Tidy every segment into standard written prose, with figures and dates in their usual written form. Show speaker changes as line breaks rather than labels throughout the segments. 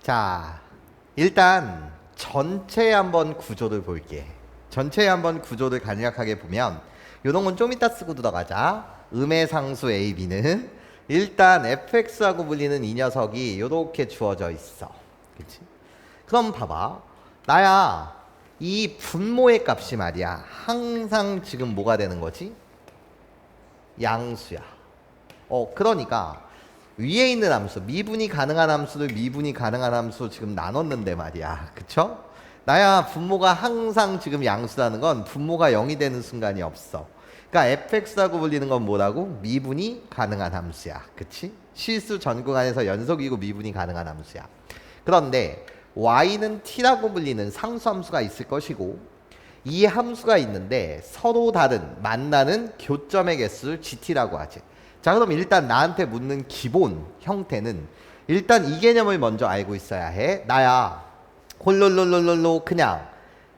자, 일단 전체 한번 구조를 볼게. 전체 한번 구조를 간략하게 보면 요런 건 좀 이따 쓰고 들어가자. 음의 상수 A, B는 일단 fx라고 불리는 이 녀석이 요렇게 주어져 있어. 그치? 그럼 봐봐. 나야 이 분모의 값이 말이야 항상 지금 뭐가 되는 거지? 양수야. 그러니까 위에 있는 함수, 미분이 가능한 함수를 미분이 가능한 함수 지금 나눴는데 말이야. 그쵸? 나야 분모가 항상 지금 양수라는 건 분모가 0이 되는 순간이 없어. 그러니까 fx라고 불리는 건 뭐라고? 미분이 가능한 함수야. 그치? 실수 전구 간에서 연속이고 미분이 가능한 함수야. 그런데 y는 t라고 불리는 상수함수가 있을 것이고 이 함수가 있는데 서로 다른 만나는 교점의 개수를 gt라고 하지. 자, 그럼 일단 나한테 묻는 기본 형태는 일단 이 개념을 먼저 알고 있어야 해. 나야 홀롤롤롤롤로 그냥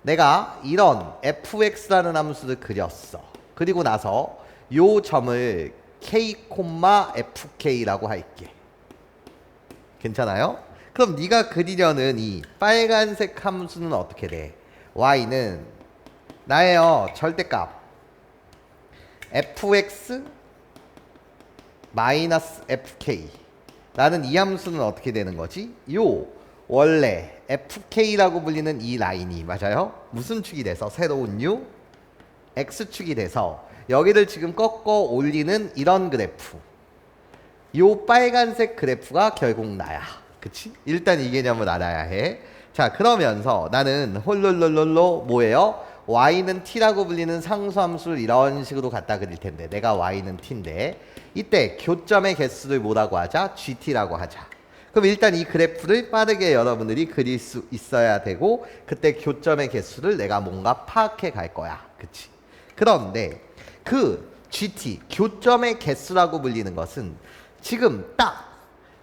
내가 이런 fx라는 함수를 그렸어. 그리고 나서 요 점을 k, fk라고 할게. 괜찮아요? 그럼 네가 그리려는 이 빨간색 함수는 어떻게 돼? y는 나예요 절대값 fx 마이너스 fk 라는 이 함수는 어떻게 되는 거지? 요 원래 fk라고 불리는 이 라인이 맞아요? 무슨 축이 돼서 새로운 u x축이 돼서 여기를 지금 꺾어 올리는 이런 그래프. 요 빨간색 그래프가 결국 나야. 그치? 일단 이 개념을 알아야 해. 자, 그러면서 나는 홀롤롤롤로 뭐예요? y는 t라고 불리는 상수함수를 이런 식으로 갖다 그릴 텐데 내가 y는 t인데 이때 교점의 개수를 뭐라고 하자? gt라고 하자. 그럼 일단 이 그래프를 빠르게 여러분들이 그릴 수 있어야 되고 그때 교점의 개수를 내가 뭔가 파악해 갈 거야. 그치? 그런데 그 gt, 교점의 개수라고 불리는 것은 지금 딱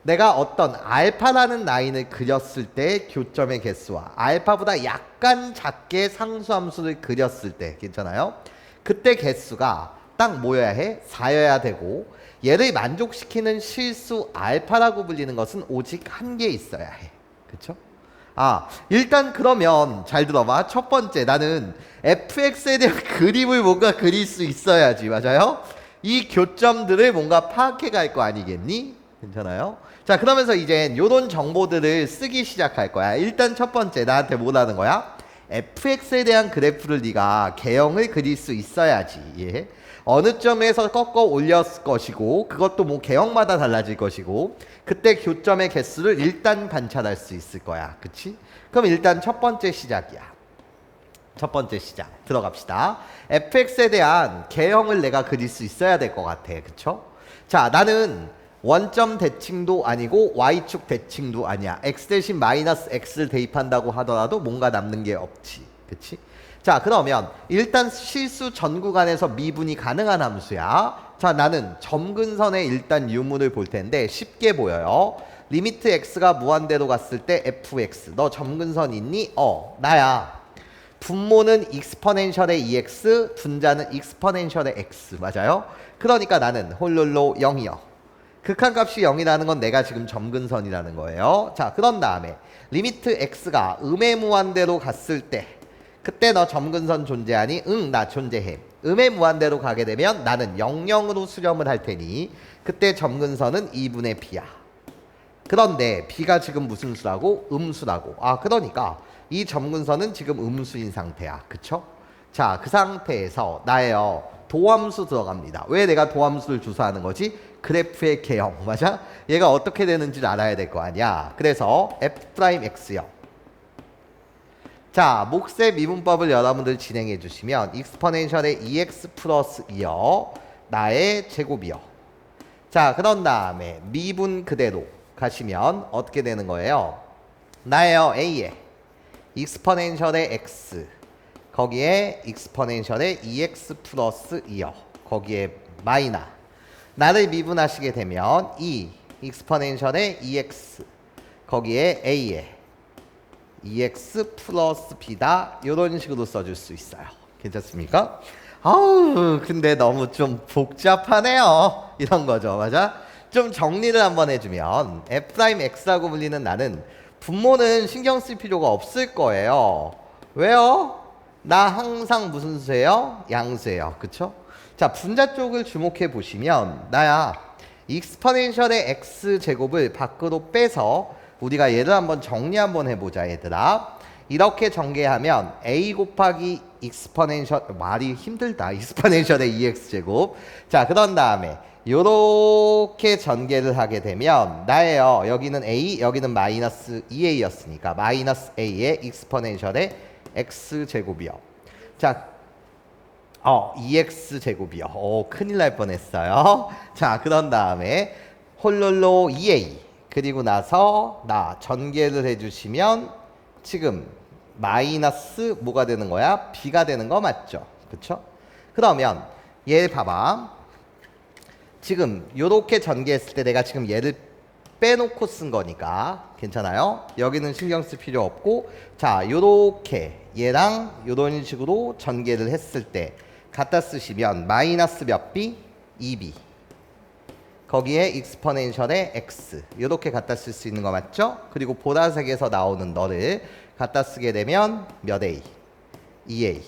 내가 어떤 알파라는 라인을 그렸을 때 교점의 개수와 알파보다 약간 작게 상수함수를 그렸을 때 괜찮아요? 그때 개수가 딱 뭐여야 해? 4여야 되고 얘를 만족시키는 실수 알파라고 불리는 것은 오직 한 개 있어야 해. 그쵸? 일단 그러면 잘 들어봐. 첫 번째 나는 fx에 대한 그림을 뭔가 그릴 수 있어야지. 맞아요? 이 교점들을 뭔가 파악해 갈 거 아니겠니? 괜찮아요? 자, 그러면서 이제 요런 정보들을 쓰기 시작할 거야. 일단 첫 번째 나한테 뭐라는 거야? fx에 대한 그래프를 네가 개형을 그릴 수 있어야지. 예. 어느 점에서 꺾어 올렸을 것이고 그것도 뭐 개형마다 달라질 것이고 그때 교점의 개수를 일단 관찰할 수 있을 거야. 그치? 그럼 일단 첫 번째 시작이야. 첫 번째 시작 들어갑시다. fx에 대한 개형을 내가 그릴 수 있어야 될 것 같아. 그쵸? 자, 나는 원점 대칭도 아니고 y축 대칭도 아니야. x 대신 마이너스 x를 대입한다고 하더라도 뭔가 남는 게 없지. 그치? 자, 그러면 일단 실수 전 구간에서 미분이 가능한 함수야. 자, 나는 점근선에 일단 유무를 볼 텐데 쉽게 보여요. 리미트 x가 무한대로 갔을 때 fx. 너 점근선 있니? 나야. 분모는 익스포넨셜의 ex, 분자는 익스포넨셜의 x. 맞아요? 그러니까 나는 홀롤로 0이요. 극한값이 0이라는 건 내가 지금 점근선이라는 거예요. 자, 그런 다음에 리미트 x가 음의 무한대로 갔을 때 그때 너 점근선 존재하니? 응, 나 존재해. 음의 무한대로 가게 되면 나는 00으로 수렴을 할 테니 그때 점근선은 2분의 b야. 그런데 b가 지금 무슨 수라고? 음수라고. 그러니까 이 점근선은 지금 음수인 상태야. 그쵸? 자, 그 상태에서 나예요. 도함수 들어갑니다. 왜 내가 도함수를 주소하는 거지? 그래프의 개형. 맞아? 얘가 어떻게 되는지를 알아야 될 거 아니야. 그래서 f'x요. 자, 몫의 미분법을 여러분들 진행해 주시면 익스포넨셜의 ex 플러스 2요. 나의 제곱이요. 자, 그런 다음에 미분 그대로 가시면 어떻게 되는 거예요? 나예요. a에 익스포넨셜의 x 거기에 익스포넨셜의 ex 플러스 2요. 거기에 마이너 나를 미분하시게 되면 이 익스포넨셜의 ex 거기에 a에 ex 플러스 b다 이런 식으로 써줄 수 있어요. 괜찮습니까? 근데 너무 좀 복잡하네요. 이런 거죠. 맞아? 좀 정리를 한번 해주면 f'x라고 불리는 나는 분모는 신경 쓸 필요가 없을 거예요. 왜요? 나 항상 무슨 수예요? 양수예요. 그쵸? 자, 분자 쪽을 주목해 보시면 나야 익스포넨셜의 x제곱을 밖으로 빼서 우리가 얘를 한번 정리 한번 해보자 얘들아. 이렇게 전개하면 a 곱하기 익스포넨셜, 말이 힘들다, 익스포넨셜의 2x제곱. 자, 그런 다음에 요렇게 전개를 하게 되면 나예요. 여기는 a, 여기는 마이너스 2a였으니까 마이너스 a의 익스포넨셜의 x제곱이요. 자, 2x제곱이요. 큰일 날 뻔했어요. 자, 그런 다음에 홀롤로 2a, 그리고 나서 나 전개를 해주시면 지금 마이너스 뭐가 되는 거야? b가 되는 거 맞죠? 그쵸? 그러면 얘 봐봐. 지금 요렇게 전개했을 때 내가 지금 얘를 빼놓고 쓴 거니까 괜찮아요? 여기는 신경 쓸 필요 없고, 자, 요렇게 얘랑 요런 식으로 전개를 했을 때 갖다 쓰시면 마이너스 몇 b? 2b. 거기에 익스포넨셜의 x 요렇게 갖다 쓸 수 있는 거 맞죠? 그리고 보라색에서 나오는 너를 갖다 쓰게 되면 몇 a? 2a.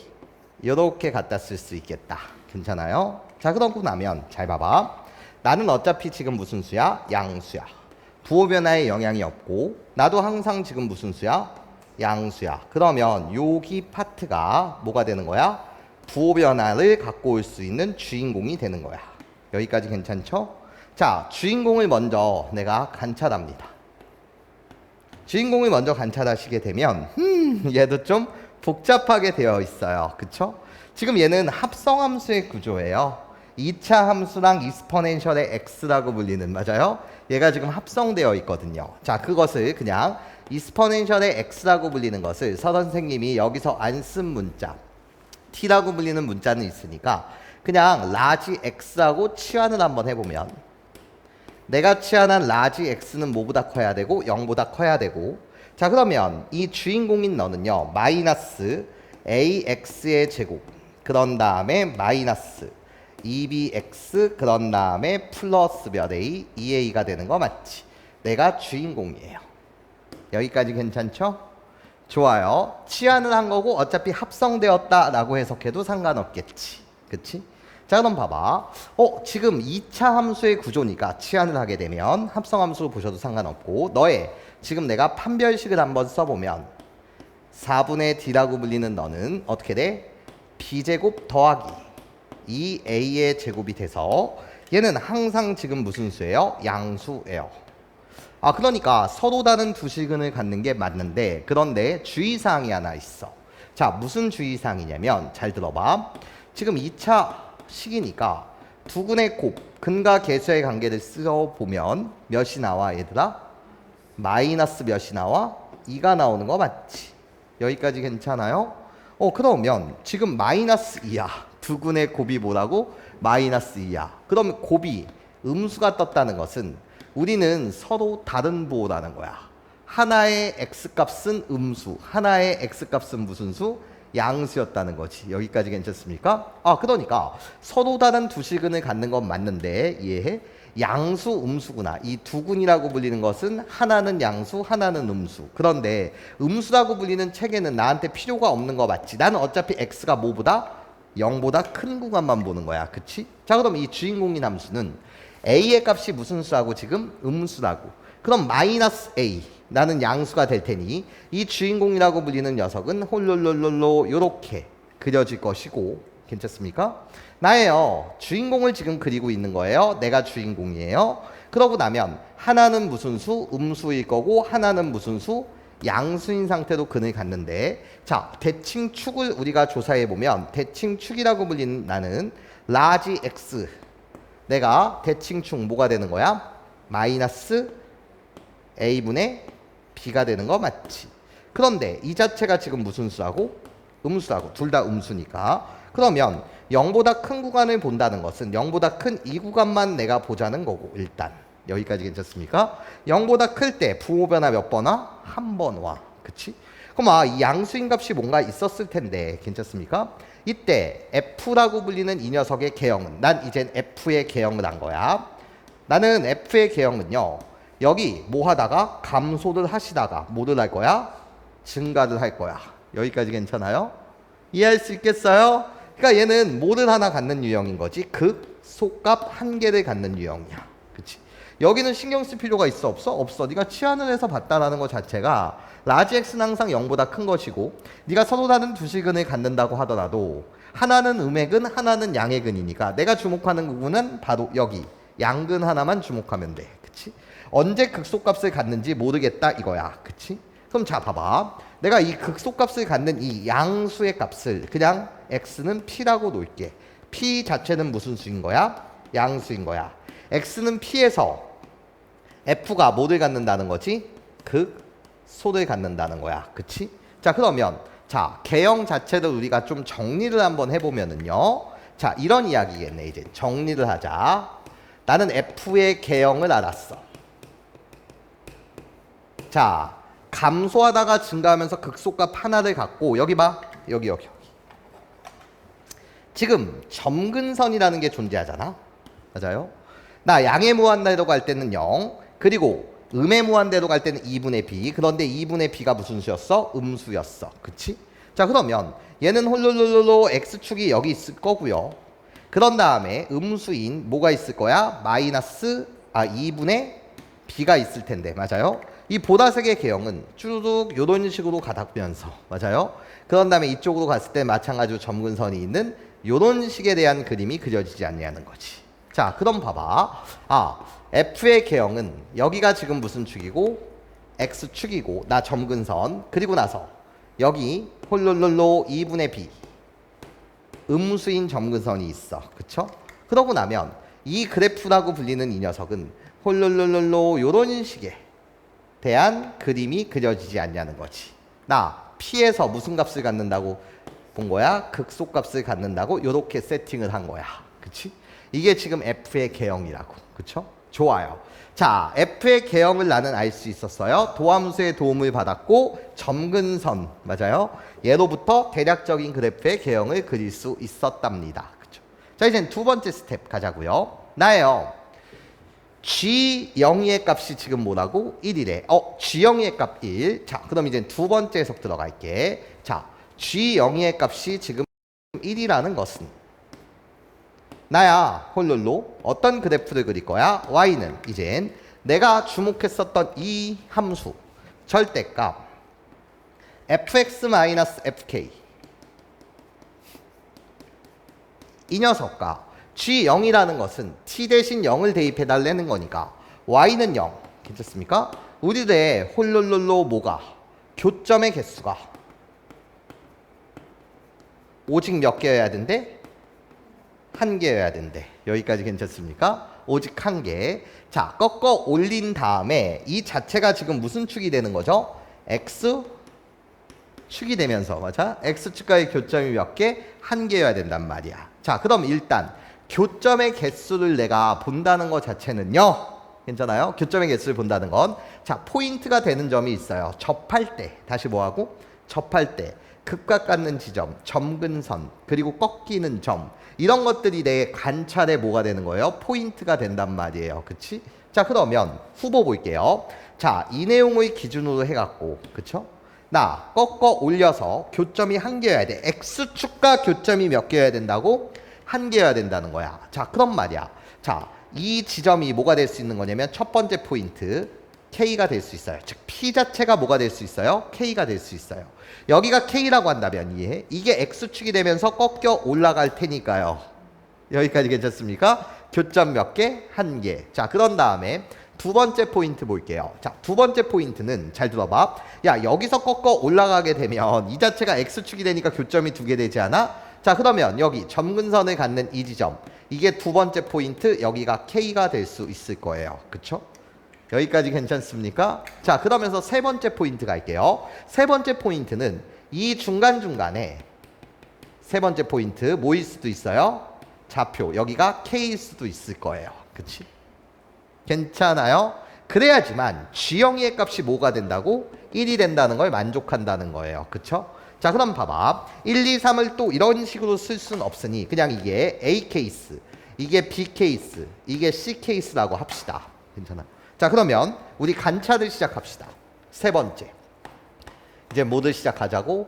요렇게 갖다 쓸 수 있겠다. 괜찮아요? 자, 그러고 나면 잘 봐봐. 나는 어차피 지금 무슨 수야? 양수야. 부호 변화에 영향이 없고 나도 항상 지금 무슨 수야? 양수야. 그러면 여기 파트가 뭐가 되는 거야? 부호 변화를 갖고 올 수 있는 주인공이 되는 거야. 여기까지 괜찮죠? 자, 주인공을 먼저 내가 관찰합니다. 주인공을 먼저 관찰하시게 되면 얘도 좀 복잡하게 되어 있어요. 그쵸? 지금 얘는 합성함수의 구조예요. 2차 함수랑 익스포넨셜의 x라고 불리는, 맞아요? 얘가 지금 합성되어 있거든요. 자, 그것을 그냥 익스포넨셜의 x라고 불리는 것을 선생님이 여기서 안 쓴 문자, t라고 불리는 문자는 있으니까 그냥 라지 x하고 치환을 한번 해보면 내가 치환한 라지 x는 뭐보다 커야 되고 0보다 커야 되고, 자, 그러면 이 주인공인 너는요 마이너스 ax의 제곱, 그런 다음에 마이너스 2bx, 그런 다음에 플러스 몇 a? 2a가 되는 거 맞지? 내가 주인공이에요. 여기까지 괜찮죠? 좋아요. 치환을 한 거고 어차피 합성되었다라고 해석해도 상관없겠지. 그치? 자, 그럼 봐봐. 지금 2차 함수의 구조니까 치환을 하게 되면 합성함수로 보셔도 상관없고, 너의 지금 내가 판별식을 한번 써보면 4분의 d라고 불리는 너는 어떻게 돼? b제곱 더하기 2a의 제곱이 돼서 얘는 항상 지금 무슨 수예요? 양수예요. 그러니까 서로 다른 두 시근을 갖는 게 맞는데, 그런데 주의사항이 하나 있어. 자, 무슨 주의사항이냐면 잘 들어봐. 지금 2차 식이니까 두근의 곱, 근과 계수의 관계를 써보면 몇이 나와 얘들아? 마이너스 몇이 나와? 2가 나오는 거 맞지? 여기까지 괜찮아요? 그러면 지금 마이너스 2야. 두근의 곱이 뭐라고? 마이너스 2야. 그럼 곱이 음수가 떴다는 것은 우리는 서로 다른 부호라는 거야. 하나의 x값은 음수, 하나의 x값은 무슨 수? 양수였다는 거지. 여기까지 괜찮습니까? 그러니까 서로 다른 두 시근을 갖는 건 맞는데 이해해? 양수, 음수구나. 이 두 군이라고 불리는 것은 하나는 양수, 하나는 음수. 그런데 음수라고 불리는 체계는 나한테 필요가 없는 거 맞지? 나는 어차피 x가 뭐보다? 0보다 큰 구간만 보는 거야. 그치? 자, 그럼 이 주인공인 함수는 a의 값이 무슨 수라고? 지금 음수라고. 그럼 마이너스 a, 나는 양수가 될 테니 이 주인공이라고 불리는 녀석은 홀롤롤롤로 요렇게 그려질 것이고, 괜찮습니까? 나예요. 주인공을 지금 그리고 있는 거예요. 내가 주인공이에요. 그러고 나면 하나는 무슨 수? 음수일 거고, 하나는 무슨 수? 양수인 상태로 근을 갖는데, 자, 대칭축을 우리가 조사해 보면 대칭축이라고 불리는 나는 라지 x, 내가 대칭축 뭐가 되는 거야? 마이너스 a분의 b가 되는 거 맞지? 그런데 이 자체가 지금 무슨 수라고? 음수라고. 둘 다 음수니까. 그러면 0보다 큰 구간을 본다는 것은 0보다 큰 이 구간만 내가 보자는 거고, 일단 여기까지 괜찮습니까? 0보다 클 때 부호 변화 몇 번 와? 한 번 와. 그치? 그럼 이 양수인 값이 뭔가 있었을 텐데, 괜찮습니까? 이때 f라고 불리는 이 녀석의 개형은, 난 이젠 f의 개형을 한 거야. 나는 f의 개형은요, 여기 뭐 하다가 감소를 하시다가 뭐를 할 거야? 증가를 할 거야. 여기까지 괜찮아요? 이해할 수 있겠어요? 그러니까 얘는 뭐를 하나 갖는 유형인 거지. 극, 속값 한 개를 갖는 유형이야. 그치? 여기는 신경 쓸 필요가 있어 없어? 없어. 네가 치환을 해서 봤다라는 것 자체가 라지 x는 항상 0보다 큰 것이고 네가 서로 다른 두 실근을 갖는다고 하더라도 하나는 음액은 하나는 양액은이니까 내가 주목하는 부분은 바로 여기 양근 하나만 주목하면 돼. 그치? 언제 극소값을 갖는지 모르겠다 이거야. 그치? 그럼 자 봐봐. 내가 이 극소값을 갖는 이 양수의 값을 그냥 x는 p라고 놓을게. p 자체는 무슨 수인 거야? 양수인 거야. x는 p에서 f가 뭐를 갖는다는 거지? 극소를 갖는다는 거야. 그치? 자 그러면 자 개형 자체를 우리가 좀 정리를 한번 해보면은요. 자 이런 이야기겠네. 이제 정리를 하자. 나는 f의 개형을 알았어. 자 감소하다가 증가하면서 극소값 하나를 갖고 여기 봐. 여기. 지금 점근선이라는 게 존재하잖아. 맞아요? 나 양의 무한대로 갈 때는 0 그리고 음의 무한대로 갈 때는 2분의 b 그런데 2분의 b가 무슨 수였어? 음수였어. 그치? 자 그러면 얘는 홀로로로로 x축이 여기 있을 거고요. 그런 다음에 음수인 뭐가 있을 거야? 2분의 b가 있을 텐데 맞아요? 이 보라색의 개형은 쭈르륵 요런 식으로 가다면서 맞아요? 그런 다음에 이쪽으로 갔을 때 마찬가지로 점근선이 있는 요런 식에 대한 그림이 그려지지 않냐는 거지. 자 그럼 봐봐. f의 개형은 여기가 지금 무슨 축이고 x축이고 나 점근선 그리고 나서 여기 홀롤롤로 2분의 b 음수인 점근선이 있어. 그쵸? 그러고 나면 이 그래프라고 불리는 이 녀석은 홀롤롤롤로 요런 식의 대한 그림이 그려지지 않냐는 거지. 나 P에서 무슨 값을 갖는다고 본 거야? 극소값을 갖는다고 요렇게 세팅을 한 거야. 그치? 이게 지금 F의 개형이라고. 그쵸? 좋아요. 자, F의 개형을 나는 알 수 있었어요. 도함수의 도움을 받았고 점근선, 맞아요? 얘로부터 대략적인 그래프의 개형을 그릴 수 있었답니다. 그쵸? 자, 이제 두 번째 스텝 가자고요. 나예요. G0의 값이 지금 뭐라고? 1이래. G0의 값 1. 자, 그럼 이제 두 번째 해석 들어갈게. 자, G0의 값이 지금 1이라는 것은 나야 홀롤로 어떤 그래프를 그릴 거야? Y는 이젠 내가 주목했었던 이 함수 절대값 fx-fk 이 녀석과 G0이라는 것은 t 대신 0을 대입해 달라는 거니까 y는 0 괜찮습니까? 우리들의 홀롤롤로 뭐가? 교점의 개수가 오직 몇 개여야 된대? 한 개여야 된대. 여기까지 괜찮습니까? 오직 한 개. 자, 꺾어 올린 다음에 이 자체가 지금 무슨 축이 되는 거죠? X축이 되면서 맞아? X축과의 교점이 몇 개? 한 개여야 된단 말이야. 자, 그럼 일단 교점의 개수를 내가 본다는 것 자체는요. 괜찮아요? 교점의 개수를 본다는 건 자, 포인트가 되는 점이 있어요. 접할 때. 다시 뭐하고? 접할 때. 극과 같는 지점, 점근선, 그리고 꺾이는 점 이런 것들이 내 관찰에 뭐가 되는 거예요? 포인트가 된단 말이에요. 그치? 자 그러면 후보 볼게요. 자 이 내용을 기준으로 해갖고 그쵸? 나 꺾어 올려서 교점이 한 개여야 돼. X축과 교점이 몇 개여야 된다고? 한 개여야 된다는 거야. 자 그럼 말이야. 자 이 지점이 뭐가 될 수 있는 거냐면 첫 번째 포인트 K가 될 수 있어요. 즉 P 자체가 뭐가 될 수 있어요? K가 될 수 있어요. 여기가 K라고 한다면 이게 X축이 되면서 꺾여 올라갈 테니까요. 여기까지 괜찮습니까? 교점 몇 개? 한 개. 자 그런 다음에 두 번째 포인트 볼게요. 자 두 번째 포인트는 잘 들어봐. 야 여기서 꺾어 올라가게 되면 이 자체가 X축이 되니까 교점이 두 개 되지 않아? 자 그러면 여기 점근선을 갖는 이 지점 이게 두 번째 포인트 여기가 K가 될 수 있을 거예요. 그쵸? 여기까지 괜찮습니까? 자 그러면서 세 번째 포인트 갈게요. 세 번째 포인트는 이 중간중간에 세 번째 포인트 뭐일 수도 있어요? 좌표 여기가 K일 수도 있을 거예요. 그치? 괜찮아요? 그래야지만 G형의 값이 뭐가 된다고? 1이 된다는 걸 만족한다는 거예요. 그쵸? 자 그럼 봐봐. 1, 2, 3을 또 이런 식으로 쓸 수는 없으니 그냥 이게 A 케이스 이게 B 케이스 이게 C 케이스라고 합시다. 괜찮아? 자, 그러면 우리 관찰을 시작합시다. 세 번째. 이제 뭐를 시작하자고?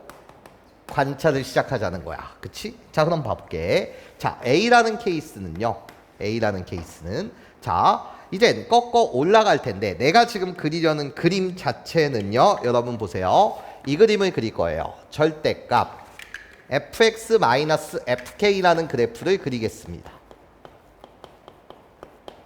관찰을 시작하자는 거야. 그치? 자, 그럼 봐볼게. 자, A라는 케이스는요. A라는 케이스는 자, 이젠 꺾어 올라갈 텐데 내가 지금 그리려는 그림 자체는요. 여러분 보세요. 이 그림을 그릴 거예요. 절대값 fx-fk라는 그래프를 그리겠습니다.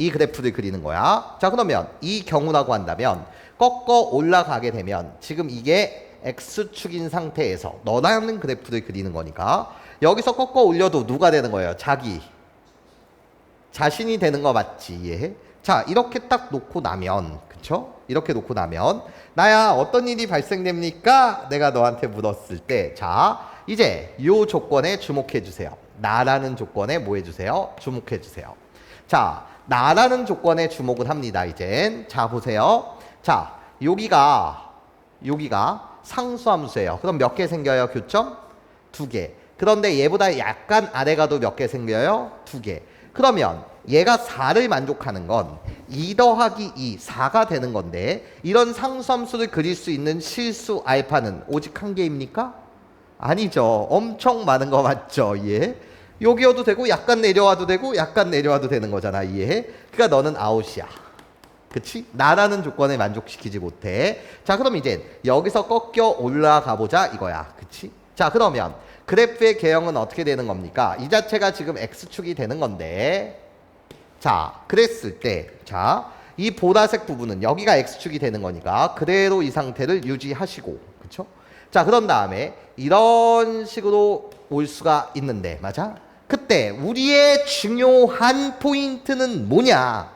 이 그래프를 그리는 거야. 자, 그러면 이 경우라고 한다면 꺾어 올라가게 되면 지금 이게 x축인 상태에서 너라는 그래프를 그리는 거니까 여기서 꺾어 올려도 누가 되는 거예요? 자신이 되는 거 맞지? 이해해? 자, 이렇게 딱 놓고 나면 그쵸? 이렇게 놓고 나면 나야 어떤 일이 발생됩니까? 내가 너한테 물었을 때 자, 이제 요 조건에 주목해 주세요. 나라는 조건에 뭐 해주세요? 주목해 주세요. 자, 나라는 조건에 주목을 합니다. 이젠 자, 보세요. 자, 여기가 상수함수예요. 그럼 몇 개 생겨요? 교점? 2개. 그런데 얘보다 약간 아래 가도 몇 개 생겨요? 2개. 그러면 얘가 4를 만족하는 건 2 더하기 2, 4가 되는 건데 이런 상수함수를 그릴 수 있는 실수 알파는 오직 한 개입니까? 아니죠. 엄청 많은 거 맞죠? 이해? 여기여도 되고 약간 내려와도 되고 약간 내려와도 되는 거잖아. 이해해? 그러니까 너는 아웃이야. 그치? 나라는 조건에 만족시키지 못해. 자, 그럼 이제 여기서 꺾여 올라가 보자 이거야. 그치? 자, 그러면 그래프의 개형은 어떻게 되는 겁니까? 이 자체가 지금 x축이 되는 건데 자, 그랬을 때 자, 이 보라색 부분은 여기가 x축이 되는 거니까 그대로 이 상태를 유지하시고 그쵸? 자, 그런 다음에 이런 식으로 올 수가 있는데 맞아? 그때 우리의 중요한 포인트는 뭐냐?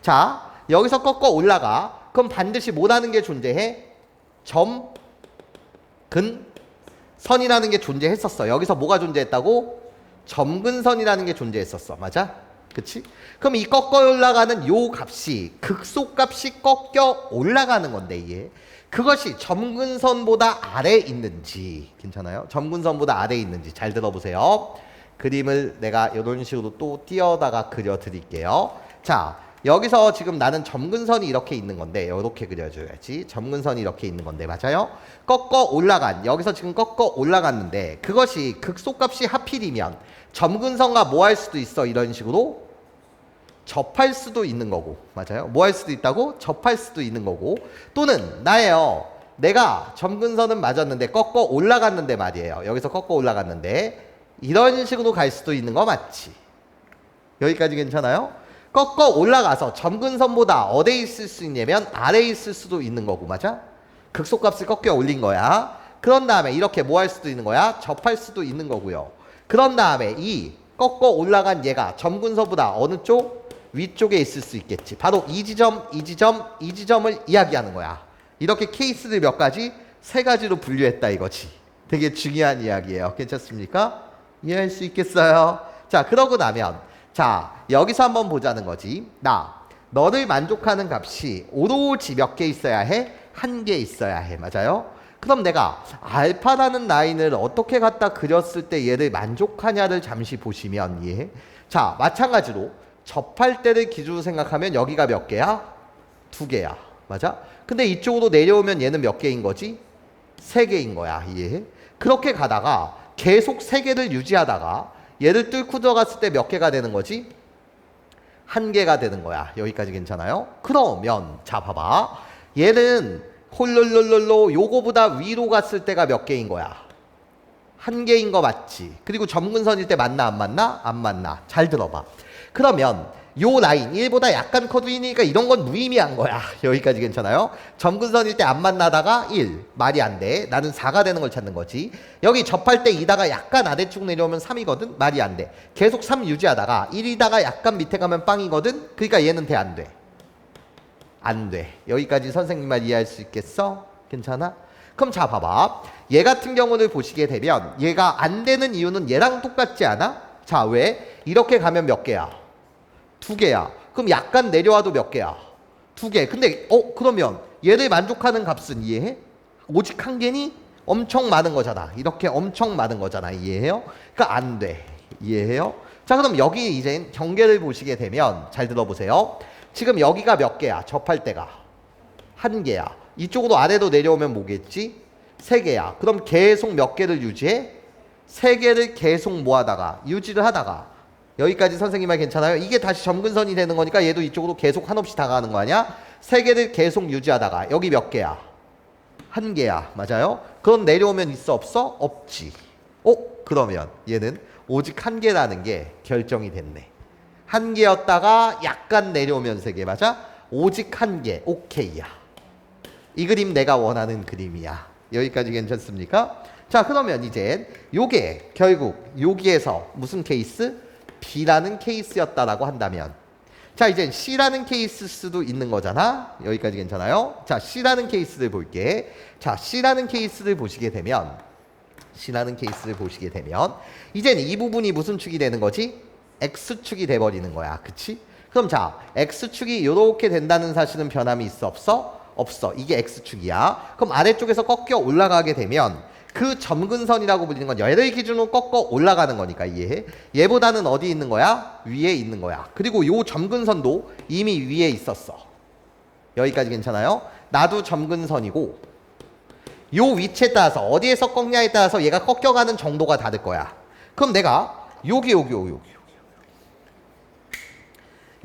자, 여기서 꺾어 올라가. 그럼 반드시 뭐라는 게 존재해? 점, 근, 선이라는 게 존재했었어. 여기서 뭐가 존재했다고? 점근선이라는 게 존재했었어. 맞아? 그치? 그럼 이 꺾어 올라가는 요 값이 극소값이 꺾여 올라가는 건데 이게 그것이 점근선보다 아래에 있는지 괜찮아요? 점근선보다 아래에 있는지 잘 들어보세요. 그림을 내가 이런 식으로 또 띄어다가 그려드릴게요. 자, 여기서 지금 나는 점근선이 이렇게 있는 건데 이렇게 그려줘야지. 점근선이 이렇게 있는 건데 맞아요? 꺾어 올라간 여기서 지금 꺾어 올라갔는데 그것이 극소값이 하필이면 점근선과 뭐 할 수도 있어? 이런 식으로 접할 수도 있는 거고 맞아요? 뭐 할 수도 있다고? 접할 수도 있는 거고 또는 나예요. 내가 점근선은 맞았는데 꺾어 올라갔는데 말이에요. 여기서 꺾어 올라갔는데 이런 식으로 갈 수도 있는 거 맞지? 여기까지 괜찮아요? 꺾어 올라가서 점근선보다 어디에 있을 수 있냐면 아래에 있을 수도 있는 거고 맞아? 극소값을 꺾여 올린 거야. 그런 다음에 이렇게 뭐 할 수도 있는 거야? 접할 수도 있는 거고요. 그런 다음에 이 꺾어 올라간 얘가 점근선보다 어느 쪽? 위쪽에 있을 수 있겠지. 바로 이 지점, 이 지점, 이 지점을 이야기하는 거야. 이렇게 케이스를 몇 가지? 3가지로 분류했다 이거지. 되게 중요한 이야기예요. 괜찮습니까? 이해할 수 있겠어요? 자, 그러고 나면 자, 여기서 한번 보자는 거지. 너를 만족하는 값이 오로지 몇 개 있어야 해? 1개 있어야 해. 맞아요? 그럼 내가 알파라는 라인을 어떻게 갖다 그렸을 때 얘를 만족하냐를 잠시 보시면 이해해? 자, 마찬가지로 접할 때를 기준으로 생각하면 여기가 몇 개야? 2개야. 맞아? 근데 이쪽으로 내려오면 얘는 몇 개인 거지? 3개인 거야. 이해해? 그렇게 가다가 계속 3개를 유지하다가 얘를 뚫고 들어갔을 때 몇 개가 되는 거지? 1개가 되는 거야. 여기까지 괜찮아요? 그러면 자 봐봐. 얘는 홀롤롤롤로 요거보다 위로 갔을 때가 몇 개인 거야? 1개인 거 맞지? 그리고 점근선일 때 맞나 안 맞나? 안 맞나? 잘 들어봐. 그러면 요 라인 1보다 약간 커드이니까 이런 건 무의미한 거야. 여기까지 괜찮아요? 점근선일 때 안 만나다가 1 말이 안 돼. 나는 4가 되는 걸 찾는 거지. 여기 접할 때 2다가 약간 아래쪽 내려오면 3이거든. 말이 안 돼. 계속 3 유지하다가 1이다가 약간 밑에 가면 빵이거든. 그러니까 얘는 돼 안 돼? 안 돼. 여기까지 선생님 말 이해할 수 있겠어? 괜찮아? 그럼 자 봐봐. 얘 같은 경우를 보시게 되면 얘가 안 되는 이유는 얘랑 똑같지 않아? 자, 왜? 이렇게 가면 몇 개야? 2개야. 그럼 약간 내려와도 몇 개야? 2개. 근데 그러면 얘를 만족하는 값은 이해해? 오직 1개니? 엄청 많은 거잖아. 이렇게 엄청 많은 거잖아. 이해해요? 그러니까 안 돼. 이해해요? 자, 그럼 여기 이제 경계를 보시게 되면 잘 들어보세요. 지금 여기가 몇 개야? 접할 때가 한 개야. 이쪽으로 아래로 내려오면 뭐겠지? 세 개야. 그럼 계속 몇 개를 유지해? 세 개를 계속 모아다가 유지를 하다가 여기까지 선생님 말 괜찮아요? 이게 다시 점근선이 되는 거니까 얘도 이쪽으로 계속 한없이 다가가는 거 아니야? 세 개를 계속 유지하다가 여기 몇 개야? 한 개야. 맞아요? 그럼 내려오면 있어 없어? 없지. 그러면 얘는 오직 한 개라는 게 결정이 됐네. 한 개였다가 약간 내려오면 세 개. 맞아? 오직 한 개. 오케이야. 이 그림 내가 원하는 그림이야. 여기까지 괜찮습니까? 자, 그러면 이제 요게 결국 여기에서 무슨 케이스? B라는 케이스였다라고 한다면 자, 이제 C라는 케이스 수도 있는 거잖아. 여기까지 괜찮아요? 자, C라는 케이스를 볼게. 자, C라는 케이스를 보시게 되면 이제는 이 부분이 무슨 축이 되는 거지? X축이 돼버리는 거야. 그치? 그럼 자, X축이 이렇게 된다는 사실은 변함이 있어 없어? 없어. 이게 X축이야. 그럼 아래쪽에서 꺾여 올라가게 되면 그 점근선이라고 불리는 건 얘를 기준으로 꺾어 올라가는 거니까 이해해? 얘보다는 어디 있는 거야? 위에 있는 거야. 그리고 요 점근선도 이미 위에 있었어. 여기까지 괜찮아요? 나도 점근선이고 요 위치에 따라서 어디에서 꺾냐에 따라서 얘가 꺾여가는 정도가 다를 거야. 그럼 내가 여기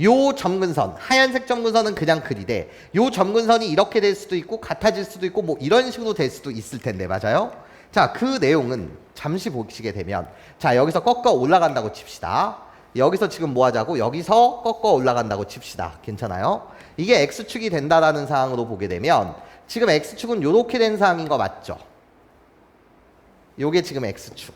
요 점근선, 하얀색 점근선은 그냥 그리되 요 점근선이 이렇게 될 수도 있고 같아질 수도 있고 뭐 이런 식으로 될 수도 있을 텐데 맞아요? 자, 그 내용은 잠시 보시게 되면 자, 여기서 꺾어 올라간다고 칩시다. 여기서 지금 뭐 하자고? 여기서 꺾어 올라간다고 칩시다. 괜찮아요? 이게 X축이 된다라는 상황으로 보게 되면 지금 X축은 요렇게 된 상황인 거 맞죠? 요게 지금 X축.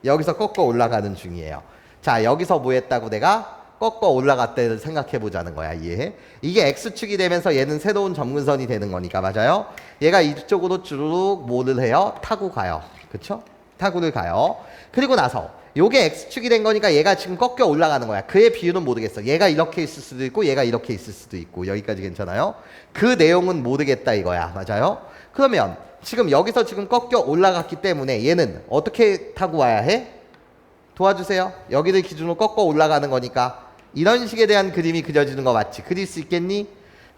여기서 꺾어 올라가는 중이에요. 자, 여기서 뭐 했다고 내가? 꺾어 올라갔다를 생각해 보자는 거야. 이해해? 이게 X축이 되면서 얘는 새로운 점근선이 되는 거니까 맞아요? 얘가 이쪽으로 주르륵 뭐를 해요? 타고 가요. 그쵸? 타고를 가요. 그리고 나서 요게 X축이 된 거니까 얘가 지금 꺾여 올라가는 거야. 그의 비율은 모르겠어. 얘가 이렇게 있을 수도 있고 얘가 이렇게 있을 수도 있고 여기까지 괜찮아요? 그 내용은 모르겠다 이거야. 맞아요? 그러면 지금 여기서 지금 꺾여 올라갔기 때문에 얘는 어떻게 타고 와야 해? 도와주세요. 여기를 기준으로 꺾어 올라가는 거니까 이런 식에 대한 그림이 그려지는 거 맞지? 그릴 수 있겠니?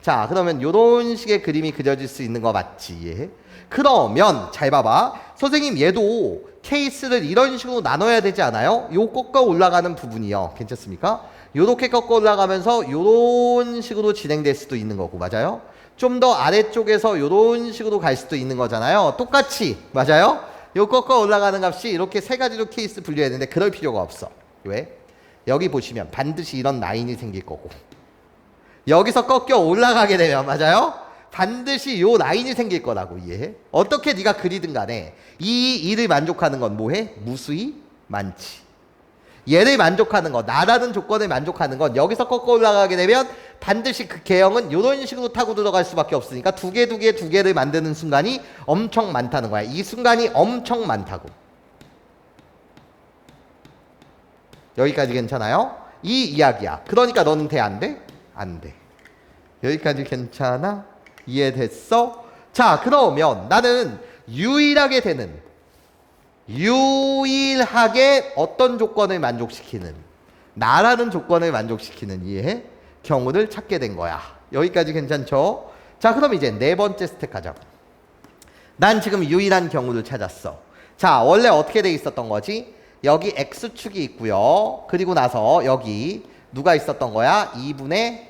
자, 그러면 이런 식의 그림이 그려질 수 있는 거 맞지? 예? 그러면 잘 봐봐. 선생님 얘도 케이스를 이런 식으로 나눠야 되지 않아요? 요 꺾어 올라가는 부분이요. 괜찮습니까? 요렇게 꺾어 올라가면서 요런 식으로 진행될 수도 있는 거고 맞아요? 좀 더 아래쪽에서 요런 식으로 갈 수도 있는 거잖아요. 똑같이 맞아요? 요 꺾어 올라가는 값이 이렇게 세 가지로 케이스 분류해야 되는데 그럴 필요가 없어. 왜? 여기 보시면 반드시 이런 라인이 생길 거고 여기서 꺾여 올라가게 되면 맞아요? 반드시 요 라인이 생길 거라고 이해해? 어떻게 네가 그리든 간에 이 일을 만족하는 건 뭐해? 무수히 많지. 얘를 만족하는 거, 나라는 조건을 만족하는 건 여기서 꺾어 올라가게 되면 반드시 그 개형은 이런 식으로 타고 들어갈 수밖에 없으니까 두 개를 만드는 순간이 엄청 많다는 거야. 이 순간이 엄청 많다고. 여기까지 괜찮아요? 이 이야기야. 그러니까 너는 돼? 안 돼? 안 돼. 여기까지 괜찮아? 이해됐어? 자, 그러면 나는 유일하게 어떤 조건을 만족시키는 나라는 조건을 만족시키는 이해해? 경우를 찾게 된 거야. 여기까지 괜찮죠? 자, 그럼 이제 네 번째 스텝 가자고. 난 지금 유일한 경우를 찾았어. 자, 원래 어떻게 돼 있었던 거지? 여기 X축이 있고요. 그리고 나서 여기 누가 있었던 거야? 2분의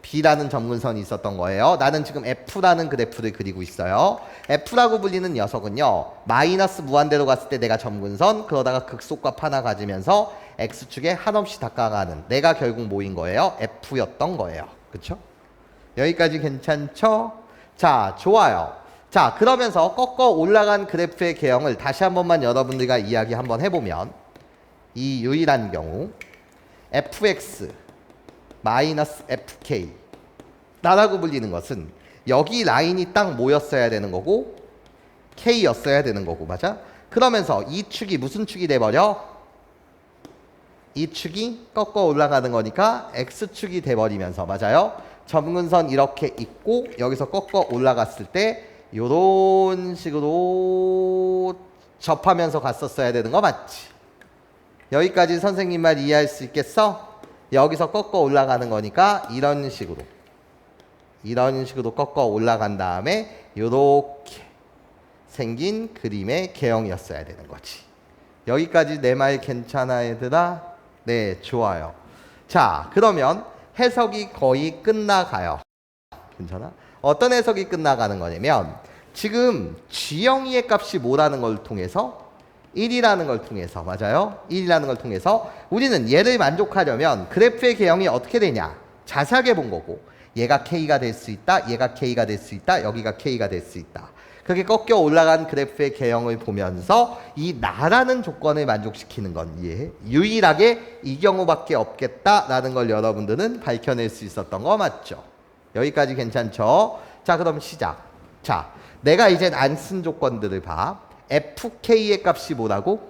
B라는 점근선이 있었던 거예요. 나는 지금 F라는 그래프를 그리고 있어요. F라고 불리는 녀석은요. 마이너스 무한대로 갔을 때 내가 점근선, 그러다가 극소값 하나 가지면서 X축에 한없이 다가가는 내가 결국 뭐인 거예요? F였던 거예요. 그쵸? 여기까지 괜찮죠? 자, 좋아요. 자, 그러면서 꺾어 올라간 그래프의 개형을 다시 한 번만 여러분들과 이야기 한번 해보면 이 유일한 경우 fx 마이너스 fk 나라고 불리는 것은 여기 라인이 딱 모였어야 되는 거고 k였어야 되는 거고 맞아? 그러면서 이 축이 무슨 축이 돼버려? 이 축이 꺾어 올라가는 거니까 x축이 돼버리면서 맞아요? 점근선 이렇게 있고 여기서 꺾어 올라갔을 때 요런 식으로 접하면서 갔었어야 되는 거 맞지? 여기까지 선생님 말 이해할 수 있겠어? 여기서 꺾어 올라가는 거니까 이런 식으로 꺾어 올라간 다음에 요렇게 생긴 그림의 개형이었어야 되는 거지. 여기까지 내 말 괜찮아 얘들아? 네, 좋아요. 자, 그러면 해석이 거의 끝나가요. 괜찮아? 어떤 해석이 끝나가는 거냐면 지금 G영이의 값이 뭐라는 걸 통해서 1이라는 걸 통해서 맞아요? 1이라는 걸 통해서 우리는 얘를 만족하려면 그래프의 개형이 어떻게 되냐? 자세하게 본 거고 얘가 K가 될 수 있다, 얘가 K가 될 수 있다, 여기가 K가 될 수 있다. 그렇게 꺾여 올라간 그래프의 개형을 보면서 이 나라는 조건을 만족시키는 건 이해해? 유일하게 이 경우밖에 없겠다라는 걸 여러분들은 밝혀낼 수 있었던 거 맞죠? 여기까지 괜찮죠? 자, 그럼 시작. 자, 내가 이제 안 쓴 조건들을 봐. FK의 값이 뭐라고?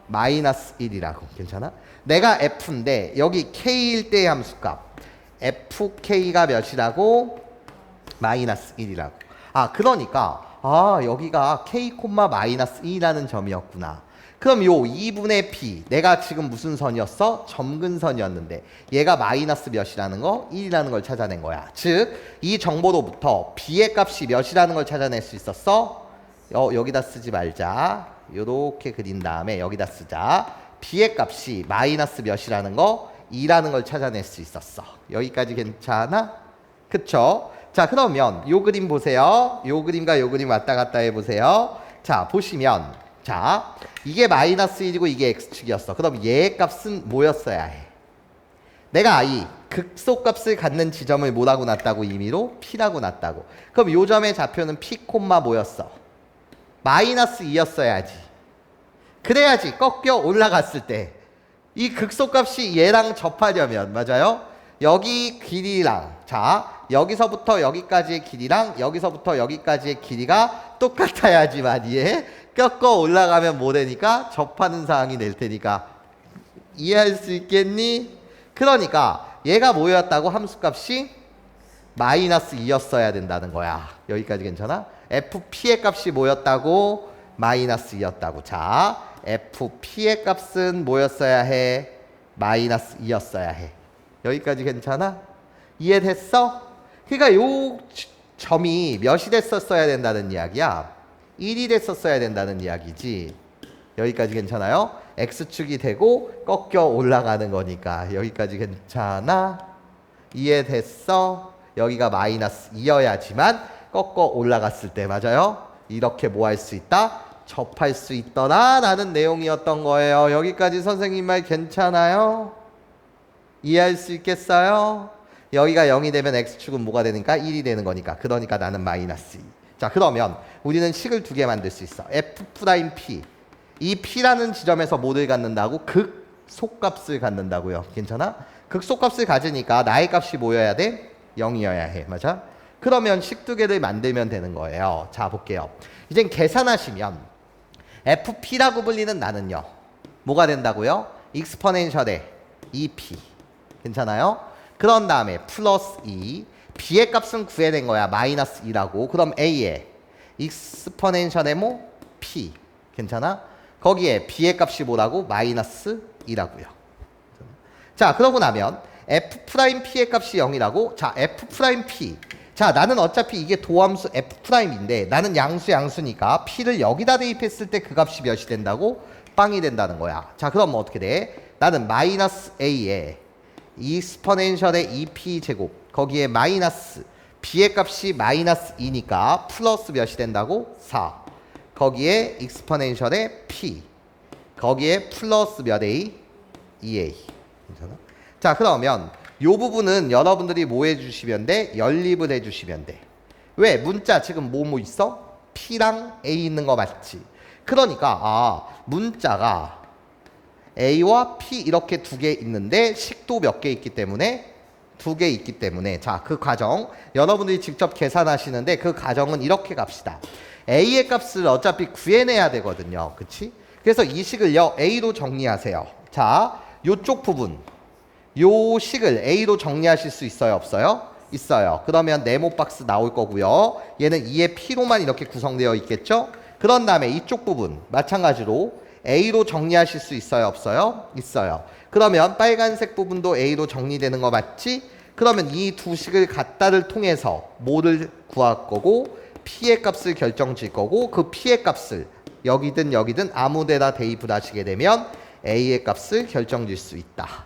마이너스 1이라고. 괜찮아? 내가 F인데 여기 K일 때의 함수값 FK가 몇이라고? 마이너스 1이라고. 아, 그러니까 여기가 K, 마이너스 2라는 점이었구나. 그럼 요 2분의 P 내가 지금 무슨 선이었어? 점근선이었는데 얘가 마이너스 몇이라는 거? 1이라는 걸 찾아낸 거야. 즉 이 정보로부터 B의 값이 몇이라는 걸 찾아낼 수 있었어? 여기다 쓰지 말자. 요렇게 그린 다음에 여기다 쓰자. B의 값이 마이너스 몇이라는 거? 2라는 걸 찾아낼 수 있었어. 여기까지 괜찮아? 그쵸? 자, 그러면 요 그림 보세요. 요 그림과 요 그림 왔다 갔다 해보세요. 자, 보시면 자, 이게 마이너스 1이고 이게 x축이었어. 그럼 얘의 값은 뭐였어야 해? 내가 이 극소값을 갖는 지점을 뭐라고 놨다고 임의로? P라고 놨다고. 그럼 요 점의 좌표는 P, 뭐였어? 마이너스 2였어야지. 그래야지 꺾여 올라갔을 때 이 극소값이 얘랑 접하려면 맞아요? 여기 길이랑 자 여기서부터 여기까지의 길이랑 여기서부터 여기까지의 길이가 똑같아야지만 이해? 꺾어 올라가면 뭐 되니까 접하는 상황이 될 테니까 이해할 수 있겠니? 그러니까 얘가 뭐였다고? 함수값이 마이너스 2였어야 된다는 거야. 여기까지 괜찮아? FP의 값이 뭐였다고? 마이너스 2였다고. 자, FP의 값은 뭐였어야 해? 마이너스 2였어야 해. 여기까지 괜찮아? 이해됐어? 그러니까 요 점이 몇이 됐었어야 된다는 이야기야. 1이 됐었어야 된다는 이야기지. 여기까지 괜찮아요? X축이 되고 꺾여 올라가는 거니까 여기까지 괜찮아? 이해됐어? 여기가 마이너스 2여야지만 꺾어 올라갔을 때 맞아요? 이렇게 뭐 할 수 있다? 접할 수 있더라 라는 내용이었던 거예요. 여기까지 선생님 말 괜찮아요? 이해할 수 있겠어요? 여기가 0이 되면 X축은 뭐가 되니까? 1이 되는 거니까. 그러니까 나는 마이너스 2. 자, 그러면 우리는 식을 두 개 만들 수 있어. F'P. 이 P라는 지점에서 뭐를 갖는다고? 극소값을 갖는다고요. 괜찮아? 극소값을 가지니까 나의 값이 뭐여야 돼? 0이어야 해. 맞아? 그러면 식 두 개를 만들면 되는 거예요. 자, 볼게요. 이젠 계산하시면 FP라고 불리는 나는요. 뭐가 된다고요? 익스포넨셜의 2P. 괜찮아요? 그런 다음에 플러스 2. B의 값은 구해낸 거야. 마이너스 2라고. 그럼 A의 익스포넨셜의 뭐? P. 괜찮아? 거기에 B의 값이 뭐라고? 마이너스 2라고요. 자, 그러고 나면 F'P의 값이 0이라고? 자, F'P. 자, 나는 어차피 이게 도함수 F'인데 나는 양수니까 P를 여기다 대입했을 때 그 값이 몇이 된다고? 빵이 된다는 거야. 자, 그럼 어떻게 돼? 나는 마이너스 A에 익스포넨셜의 2P 제곱 거기에 마이너스 B의 값이 마이너스 2니까 플러스 몇이 된다고? 4. 거기에 익스포넨셜의 P 거기에 플러스 몇 A? 2A. 괜찮아? 자, 그러면 요 부분은 여러분들이 뭐 해주시면 돼? 연립을 해주시면 돼. 왜? 문자 지금 뭐 있어? P랑 A 있는 거 맞지? 그러니까 문자가 A와 P 이렇게 두 개 있는데 식도 몇 개 있기 때문에 두 개 있기 때문에 자, 그 과정 여러분들이 직접 계산하시는데 그 과정은 이렇게 갑시다. A의 값을 어차피 구해내야 되거든요. 그치? 그래서 이 식을요 A로 정리하세요. 자, 요쪽 부분 요 식을 A로 정리하실 수 있어요? 없어요? 있어요. 그러면 네모 박스 나올 거고요. 얘는 2의 P로만 이렇게 구성되어 있겠죠? 그런 다음에 이쪽 부분 마찬가지로 A로 정리하실 수 있어요, 없어요? 있어요. 그러면 빨간색 부분도 A로 정리되는 거 맞지? 그러면 이 두 식을 갖다를 통해서 뭐를 구할 거고 P의 값을 결정 질 거고 그 P의 값을 여기든 여기든 아무 데나 대입을 하시게 되면 A의 값을 결정 질 수 있다.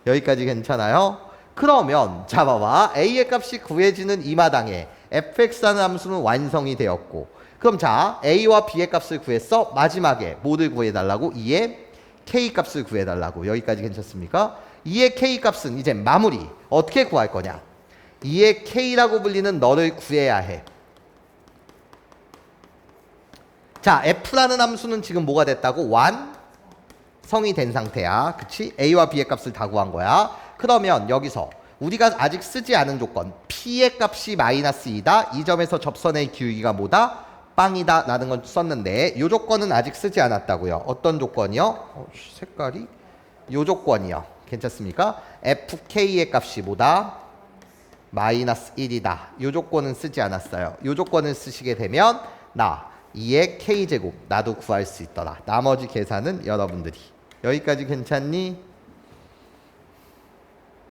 여기까지 괜찮아요? 그러면 자 봐봐. A의 값이 구해지는 이 마당에 fx라는 함수는 완성이 되었고 그럼 자 A와 B의 값을 구했어. 마지막에 뭐를 구해달라고? 2의 K 값을 구해달라고. 여기까지 괜찮습니까? 2의 K 값은 이제 마무리. 어떻게 구할 거냐? 2의 K라고 불리는 너를 구해야 해. 자 F라는 함수는 지금 뭐가 됐다고? 완성이 된 상태야. 그치? A와 B의 값을 다 구한 거야. 그러면 여기서 우리가 아직 쓰지 않은 조건 P의 값이 마이너스 2다. 이 점에서 접선의 기울기가 뭐다? 빵이다 라는 건 썼는데 이 조건은 아직 쓰지 않았다고요. 어떤 조건이요? 색깔이? 이 조건이요. 괜찮습니까? FK의 값이 뭐다? 마이너스 1이다. 이 조건은 쓰지 않았어요. 이 조건을 쓰시게 되면 2의 K제곱 나도 구할 수 있더라. 나머지 계산은 여러분들이. 여기까지 괜찮니?